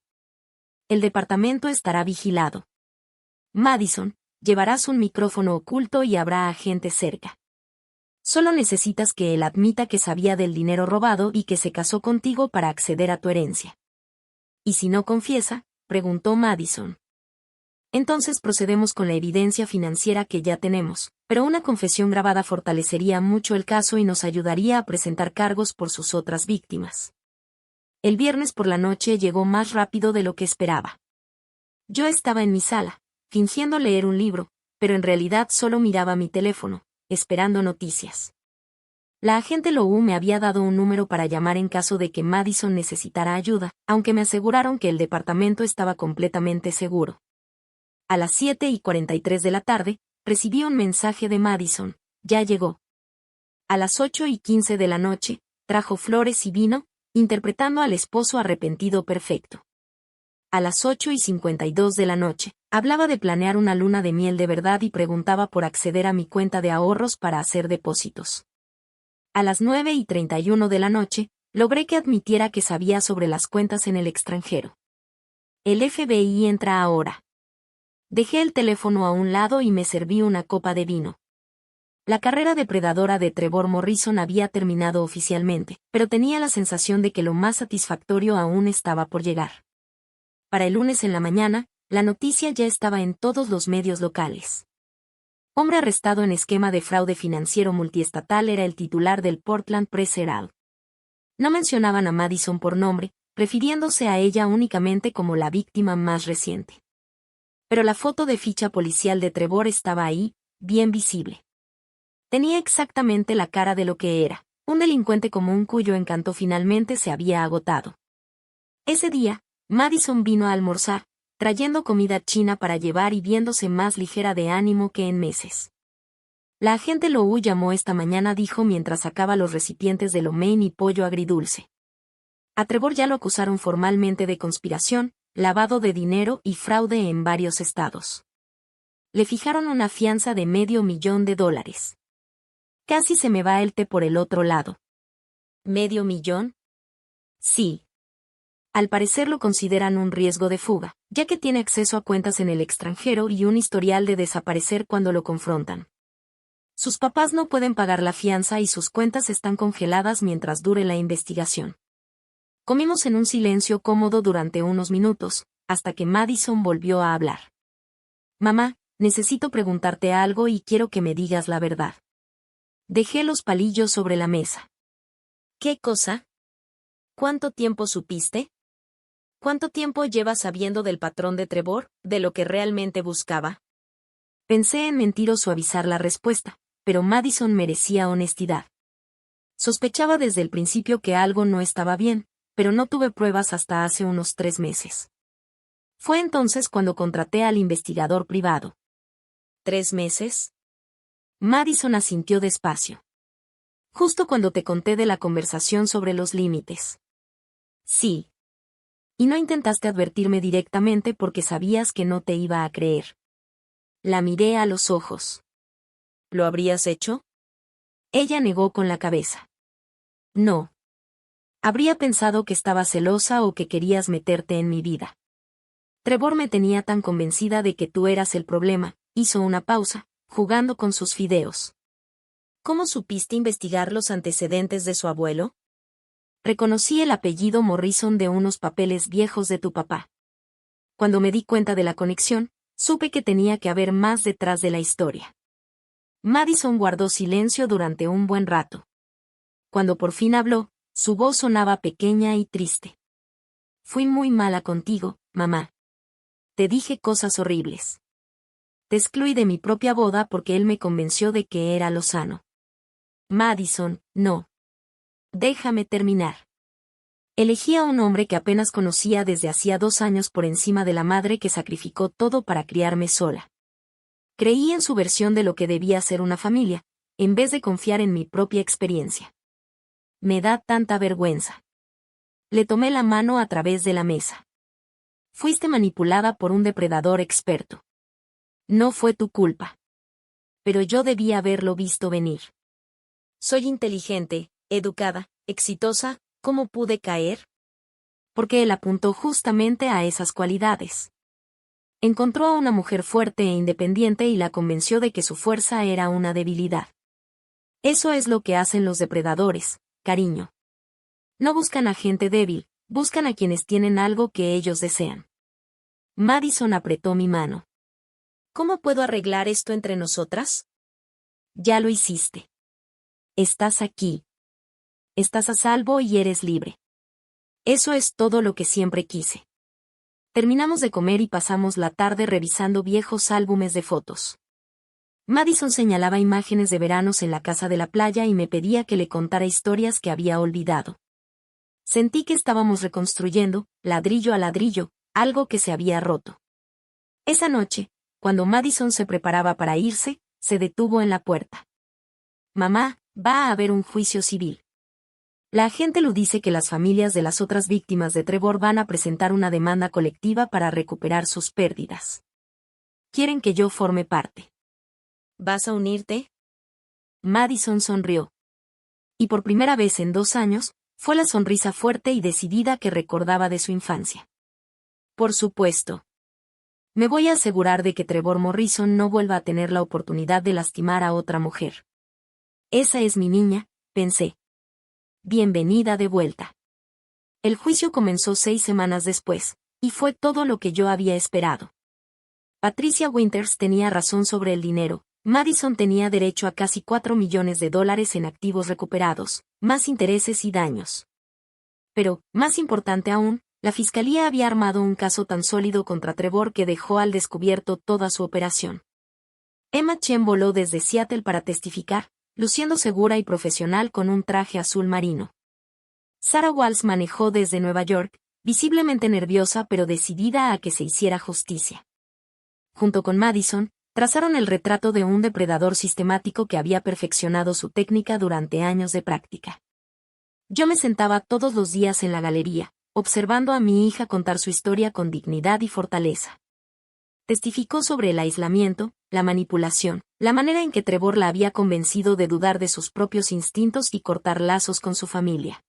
El departamento estará vigilado. Madison, llevarás un micrófono oculto y habrá agentes cerca. Solo necesitas que él admita que sabía del dinero robado y que se casó contigo para acceder a tu herencia. ¿Y si no confiesa?, preguntó Madison. Entonces procedemos con la evidencia financiera que ya tenemos, pero una confesión grabada fortalecería mucho el caso y nos ayudaría a presentar cargos por sus otras víctimas. El viernes por la noche llegó más rápido de lo que esperaba. Yo estaba en mi sala, fingiendo leer un libro, pero en realidad solo miraba mi teléfono, esperando noticias. La agente Lowe me había dado un número para llamar en caso de que Madison necesitara ayuda, aunque me aseguraron que el departamento estaba completamente seguro. A las 7:43 de la tarde, recibí un mensaje de Madison. Ya llegó. A las 8:15 de la noche, trajo flores y vino, interpretando al esposo arrepentido perfecto. A las 8:52 de la noche, hablaba de planear una luna de miel de verdad y preguntaba por acceder a mi cuenta de ahorros para hacer depósitos. A las 9:31 de la noche, logré que admitiera que sabía sobre las cuentas en el extranjero. El FBI entra ahora. Dejé el teléfono a un lado y me serví una copa de vino. La carrera depredadora de Trevor Morrison había terminado oficialmente, pero tenía la sensación de que lo más satisfactorio aún estaba por llegar. Para el lunes en la mañana, la noticia ya estaba en todos los medios locales. Hombre arrestado en esquema de fraude financiero multiestatal era el titular del Portland Press Herald. No mencionaban a Madison por nombre, refiriéndose a ella únicamente como la víctima más reciente. Pero la foto de ficha policial de Trevor estaba ahí, bien visible. Tenía exactamente la cara de lo que era, un delincuente común cuyo encanto finalmente se había agotado. Ese día, Madison vino a almorzar, trayendo comida china para llevar y viéndose más ligera de ánimo que en meses. La agente Lou llamó esta mañana, dijo mientras sacaba los recipientes de lo mein y pollo agridulce. A Trevor ya lo acusaron formalmente de conspiración, lavado de dinero y fraude en varios estados. Le fijaron una fianza de $500,000. Casi se me va el té por el otro lado. ¿$500,000? Sí. Al parecer lo consideran un riesgo de fuga, ya que tiene acceso a cuentas en el extranjero y un historial de desaparecer cuando lo confrontan. Sus papás no pueden pagar la fianza y sus cuentas están congeladas mientras dure la investigación. Comimos en un silencio cómodo durante unos minutos, hasta que Madison volvió a hablar. Mamá, necesito preguntarte algo y quiero que me digas la verdad. Dejé los palillos sobre la mesa. ¿Qué cosa? ¿Cuánto tiempo supiste? ¿Cuánto tiempo llevas sabiendo del patrón de Trevor, de lo que realmente buscaba? Pensé en mentir o suavizar la respuesta, pero Madison merecía honestidad. Sospechaba desde el principio que algo no estaba bien, pero no tuve pruebas hasta hace unos 3 meses. Fue entonces cuando contraté al investigador privado. ¿3 meses? Madison asintió despacio. Justo cuando te conté de la conversación sobre los límites. Sí. Y no intentaste advertirme directamente porque sabías que no te iba a creer. La miré a los ojos. ¿Lo habrías hecho? Ella negó con la cabeza. No. Habría pensado que estaba celosa o que querías meterte en mi vida. Trevor me tenía tan convencida de que tú eras el problema, hizo una pausa, jugando con sus fideos. ¿Cómo supiste investigar los antecedentes de su abuelo? Reconocí el apellido Morrison de unos papeles viejos de tu papá. Cuando me di cuenta de la conexión, supe que tenía que haber más detrás de la historia. Madison guardó silencio durante un buen rato. Cuando por fin habló, su voz sonaba pequeña y triste. Fui muy mala contigo, mamá. Te dije cosas horribles. Te excluí de mi propia boda porque él me convenció de que era lo sano. Madison, no. Déjame terminar. Elegí a un hombre que apenas conocía desde hacía 2 años por encima de la madre que sacrificó todo para criarme sola. Creí en su versión de lo que debía ser una familia, en vez de confiar en mi propia experiencia. Me da tanta vergüenza. Le tomé la mano a través de la mesa. Fuiste manipulada por un depredador experto. No fue tu culpa. Pero yo debía haberlo visto venir. Soy inteligente, educada, exitosa, ¿cómo pude caer? Porque él apuntó justamente a esas cualidades. Encontró a una mujer fuerte e independiente y la convenció de que su fuerza era una debilidad. Eso es lo que hacen los depredadores, cariño. No buscan a gente débil, buscan a quienes tienen algo que ellos desean. Madison apretó mi mano. ¿Cómo puedo arreglar esto entre nosotras? Ya lo hiciste. Estás aquí. Estás a salvo y eres libre. Eso es todo lo que siempre quise. Terminamos de comer y pasamos la tarde revisando viejos álbumes de fotos. Madison señalaba imágenes de veranos en la casa de la playa y me pedía que le contara historias que había olvidado. Sentí que estábamos reconstruyendo, ladrillo a ladrillo, algo que se había roto. Esa noche, cuando Madison se preparaba para irse, se detuvo en la puerta. Mamá, va a haber un juicio civil. La agente Lu dice que las familias de las otras víctimas de Trevor van a presentar una demanda colectiva para recuperar sus pérdidas. Quieren que yo forme parte. ¿Vas a unirte? Madison sonrió. Y por primera vez en 2 años, fue la sonrisa fuerte y decidida que recordaba de su infancia. Por supuesto. Me voy a asegurar de que Trevor Morrison no vuelva a tener la oportunidad de lastimar a otra mujer. Esa es mi niña, pensé. Bienvenida de vuelta. El juicio comenzó 6 semanas después, y fue todo lo que yo había esperado. Patricia Winters tenía razón sobre el dinero. Madison tenía derecho a casi $4 millones en activos recuperados, más intereses y daños. Pero, más importante aún, la fiscalía había armado un caso tan sólido contra Trevor que dejó al descubierto toda su operación. Emma Chen voló desde Seattle para testificar, luciendo segura y profesional con un traje azul marino. Sarah Walsh manejó desde Nueva York, visiblemente nerviosa pero decidida a que se hiciera justicia. Junto con Madison, trazaron el retrato de un depredador sistemático que había perfeccionado su técnica durante años de práctica. Yo me sentaba todos los días en la galería, observando a mi hija contar su historia con dignidad y fortaleza. Testificó sobre el aislamiento, la manipulación, la manera en que Trevor la había convencido de dudar de sus propios instintos y cortar lazos con su familia.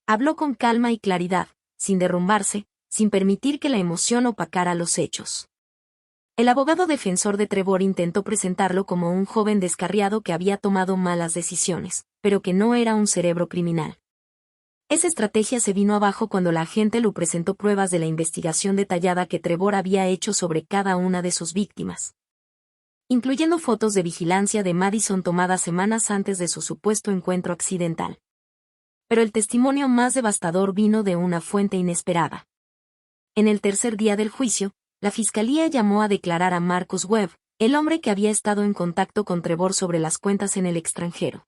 Habló con calma y claridad, sin derrumbarse, sin permitir que la emoción opacara los hechos. El abogado defensor de Trevor intentó presentarlo como un joven descarriado que había tomado malas decisiones, pero que no era un cerebro criminal. Esa estrategia se vino abajo cuando la agente Lu presentó pruebas de la investigación detallada que Trevor había hecho sobre cada una de sus víctimas, incluyendo fotos de vigilancia de Madison tomadas semanas antes de su supuesto encuentro accidental. Pero el testimonio más devastador vino de una fuente inesperada. En el tercer día del juicio, la fiscalía llamó a declarar a Marcus Webb, el hombre que había estado en contacto con Trevor sobre las cuentas en el extranjero.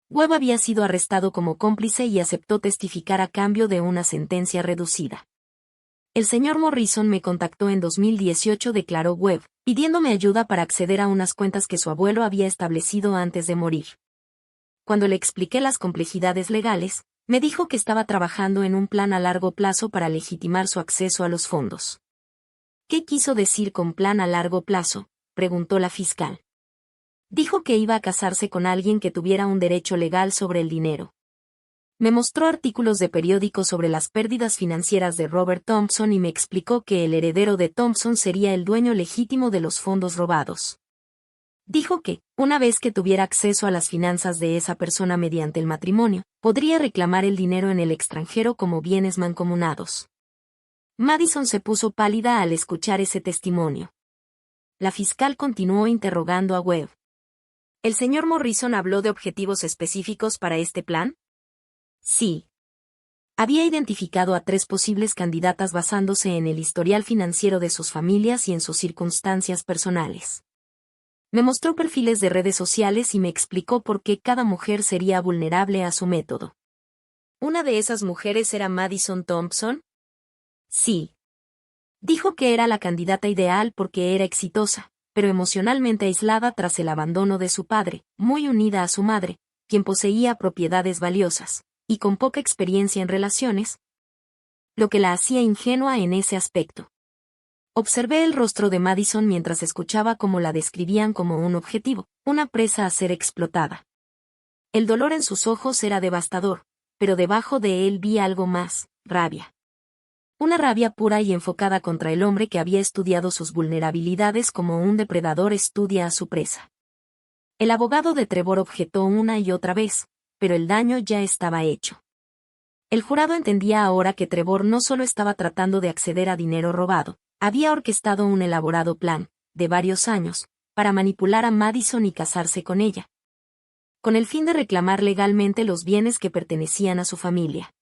Webb había sido arrestado como cómplice y aceptó testificar a cambio de una sentencia reducida. El señor Morrison me contactó en 2018, declaró Webb, pidiéndome ayuda para acceder a unas cuentas que su abuelo había establecido antes de morir. Cuando le expliqué las complejidades legales, me dijo que estaba trabajando en un plan a largo plazo para legitimar su acceso a los fondos. ¿Qué quiso decir con plan a largo plazo?, preguntó la fiscal. Dijo que iba a casarse con alguien que tuviera un derecho legal sobre el dinero. Me mostró artículos de periódicos sobre las pérdidas financieras de Robert Thompson y me explicó que el heredero de Thompson sería el dueño legítimo de los fondos robados. Dijo que, una vez que tuviera acceso a las finanzas de esa persona mediante el matrimonio, podría reclamar el dinero en el extranjero como bienes mancomunados. Madison se puso pálida al escuchar ese testimonio. La fiscal continuó interrogando a Webb. ¿El señor Morrison habló de objetivos específicos para este plan? Sí. Había identificado a 3 posibles candidatas basándose en el historial financiero de sus familias y en sus circunstancias personales. Me mostró perfiles de redes sociales y me explicó por qué cada mujer sería vulnerable a su método. ¿Una de esas mujeres era Madison Thompson? Sí. Dijo que era la candidata ideal porque era exitosa, pero emocionalmente aislada tras el abandono de su padre, muy unida a su madre, quien poseía propiedades valiosas, y con poca experiencia en relaciones, lo que la hacía ingenua en ese aspecto. Observé el rostro de Madison mientras escuchaba cómo la describían como un objetivo, una presa a ser explotada. El dolor en sus ojos era devastador, pero debajo de él vi algo más, rabia. Una rabia pura y enfocada contra el hombre que había estudiado sus vulnerabilidades como un depredador estudia a su presa. El abogado de Trevor objetó una y otra vez, pero el daño ya estaba hecho. El jurado entendía ahora que Trevor no solo estaba tratando de acceder a dinero robado, había orquestado un elaborado plan, de varios años, para manipular a Madison y casarse con ella, con el fin de reclamar legalmente los bienes que pertenecían a su familia.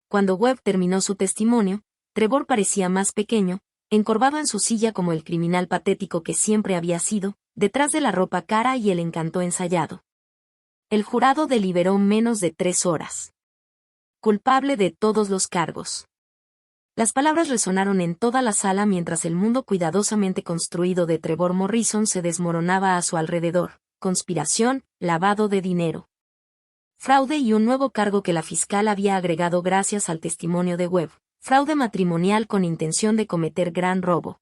Cuando Webb terminó su testimonio, Trevor parecía más pequeño, encorvado en su silla como el criminal patético que siempre había sido, detrás de la ropa cara y el encanto ensayado. El jurado deliberó menos de 3 horas. Culpable de todos los cargos. Las palabras resonaron en toda la sala mientras el mundo cuidadosamente construido de Trevor Morrison se desmoronaba a su alrededor. Conspiración, lavado de dinero. fraude y un nuevo cargo que la fiscal había agregado gracias al testimonio de Webb, fraude matrimonial con intención de cometer gran robo.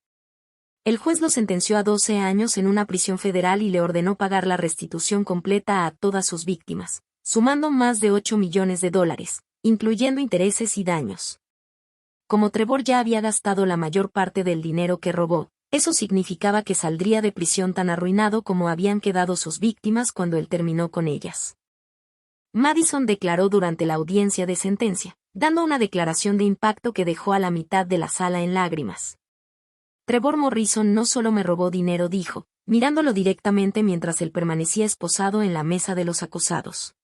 El juez lo sentenció a 12 años en una prisión federal y le ordenó pagar la restitución completa a todas sus víctimas, sumando más de $8 millones, incluyendo intereses y daños. Como Trevor ya había gastado la mayor parte del dinero que robó, eso significaba que saldría de prisión tan arruinado como habían quedado sus víctimas cuando él terminó con ellas. Madison declaró durante la audiencia de sentencia, dando una declaración de impacto que dejó a la mitad de la sala en lágrimas. Trevor Morrison no solo me robó dinero, dijo, mirándolo directamente mientras él permanecía esposado en la mesa de los acusados.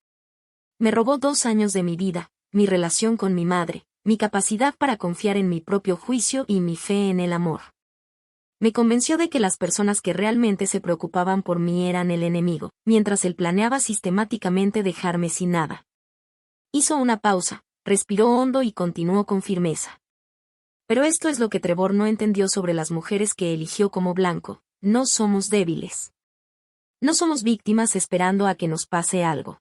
Me robó 2 años de mi vida, mi relación con mi madre, mi capacidad para confiar en mi propio juicio y mi fe en el amor. Me convenció de que las personas que realmente se preocupaban por mí eran el enemigo, mientras él planeaba sistemáticamente dejarme sin nada. Hizo una pausa, respiró hondo y continuó con firmeza. Pero esto es lo que Trevor no entendió sobre las mujeres que eligió como blanco: no somos débiles. No somos víctimas esperando a que nos pase algo.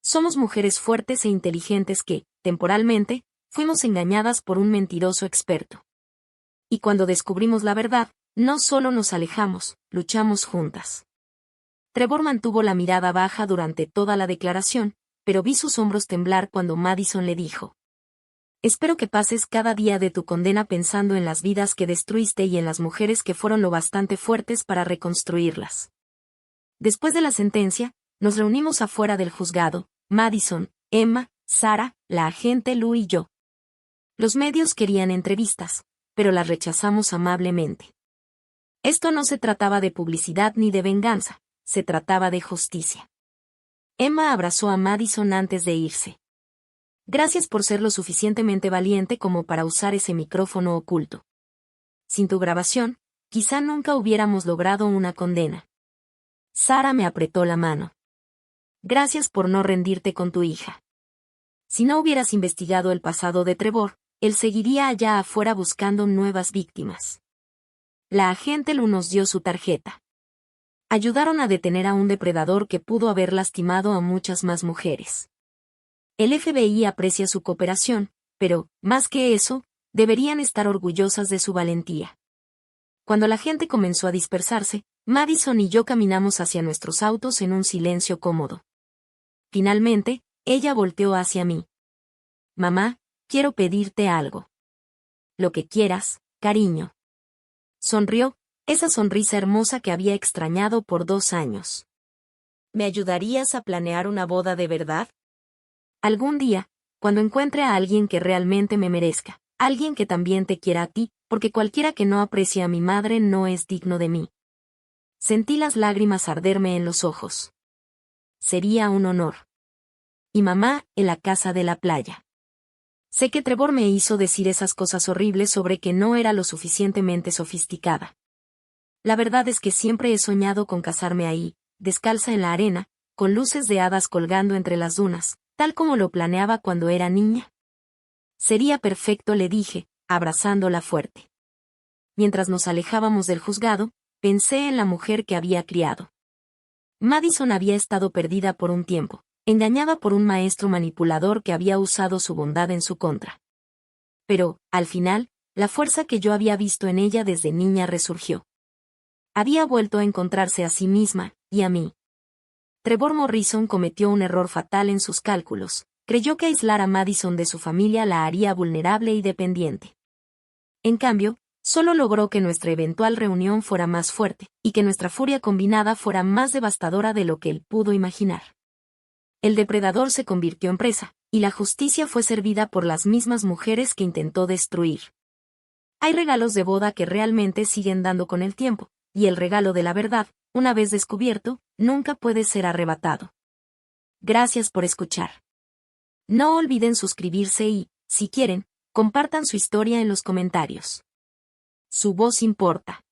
Somos mujeres fuertes e inteligentes que, temporalmente, fuimos engañadas por un mentiroso experto. Y cuando descubrimos la verdad, no solo nos alejamos, luchamos juntas. Trevor mantuvo la mirada baja durante toda la declaración, pero vi sus hombros temblar cuando Madison le dijo: espero que pases cada día de tu condena pensando en las vidas que destruiste y en las mujeres que fueron lo bastante fuertes para reconstruirlas. Después de la sentencia, nos reunimos afuera del juzgado, Madison, Emma, Sarah, la agente Lou y yo. Los medios querían entrevistas, pero las rechazamos amablemente. Esto no se trataba de publicidad ni de venganza, se trataba de justicia. Emma abrazó a Madison antes de irse. Gracias por ser lo suficientemente valiente como para usar ese micrófono oculto. Sin tu grabación, quizá nunca hubiéramos logrado una condena. Sarah me apretó la mano. Gracias por no rendirte con tu hija. Si no hubieras investigado el pasado de Trevor, él seguiría allá afuera buscando nuevas víctimas. La agente Lu nos dio su tarjeta. Ayudaron a detener a un depredador que pudo haber lastimado a muchas más mujeres. El FBI aprecia su cooperación, pero, más que eso, deberían estar orgullosas de su valentía. Cuando la gente comenzó a dispersarse, Madison y yo caminamos hacia nuestros autos en un silencio cómodo. Finalmente, ella volteó hacia mí. Mamá, quiero pedirte algo. Lo que quieras, cariño. Sonrió, esa sonrisa hermosa que había extrañado por 2 años. ¿Me ayudarías a planear una boda de verdad? Algún día, cuando encuentre a alguien que realmente me merezca, alguien que también te quiera a ti, porque cualquiera que no aprecie a mi madre no es digno de mí. Sentí las lágrimas arderme en los ojos. Sería un honor. Y mamá, en la casa de la playa. Sé que Trevor me hizo decir esas cosas horribles sobre que no era lo suficientemente sofisticada. La verdad es que siempre he soñado con casarme ahí, descalza en la arena, con luces de hadas colgando entre las dunas, tal como lo planeaba cuando era niña. Sería perfecto, le dije, abrazándola fuerte. Mientras nos alejábamos del juzgado, pensé en la mujer que había criado. Madison había estado perdida por un tiempo, engañada por un maestro manipulador que había usado su bondad en su contra. Pero, al final, la fuerza que yo había visto en ella desde niña resurgió. Había vuelto a encontrarse a sí misma, y a mí. Trevor Morrison cometió un error fatal en sus cálculos. Creyó que aislar a Madison de su familia la haría vulnerable y dependiente. En cambio, solo logró que nuestra eventual reunión fuera más fuerte, y que nuestra furia combinada fuera más devastadora de lo que él pudo imaginar. El depredador se convirtió en presa, y la justicia fue servida por las mismas mujeres que intentó destruir. Hay regalos de boda que realmente siguen dando con el tiempo, y el regalo de la verdad, una vez descubierto, nunca puede ser arrebatado. Gracias por escuchar. No olviden suscribirse y, si quieren, compartan su historia en los comentarios. Su voz importa.